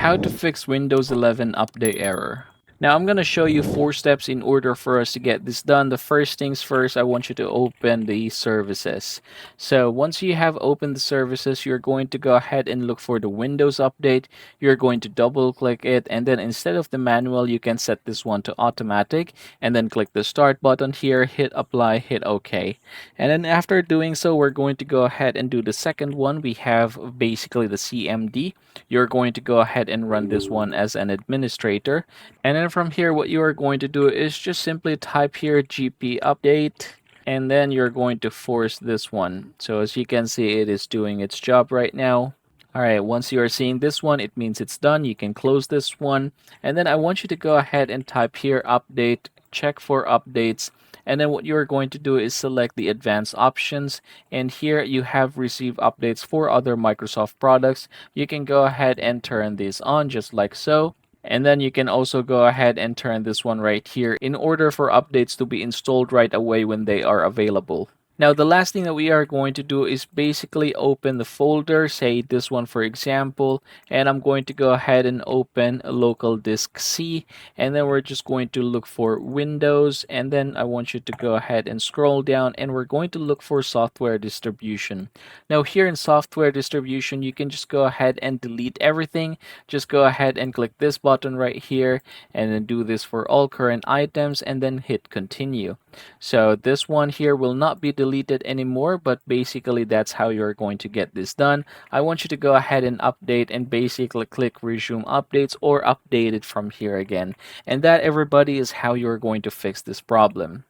how to fix Windows 11 update error. Now I'm going to show you 4 steps in order for us to get this done. The first things first, I want you to open the services. So once you have opened the services, you're going to go ahead and look for the Windows update. You're going to double click it, and then instead of the manual, you can set this one to automatic, and then click the start button here, hit apply, hit OK. And then after doing so, we're going to go ahead and do the second one. We have basically the CMD. You're going to go ahead and run this one as an administrator. And then from here, what you are going to do is just simply type here GP update, and then you're going to force this one. So as you can see, it is doing its job right now. All right, once you are seeing this one, it means it's done. You can close this one. And then I want you to go ahead and type here update, check for updates. And then what you're going to do is select the advanced options. And here you have received updates for other Microsoft products. You can go ahead and turn these on just like so. And then you can also go ahead and turn this one right here in order for updates to be installed right away when they are available. Now, the last thing that we are going to do is basically open the folder, say this one for example, and I'm going to go ahead and open a local disk C, and then we're just going to look for Windows, and then I want you to go ahead and scroll down, and we're going to look for software distribution. Now, here in software distribution, you can just go ahead and delete everything. Just go ahead and click this button right here, and then do this for all current items, and then hit continue. So this one here will not be deleted anymore, but basically that's how you're going to get this done. I want you to go ahead and update and basically click resume updates or update it from here again. And that, everybody, is how you're going to fix this problem.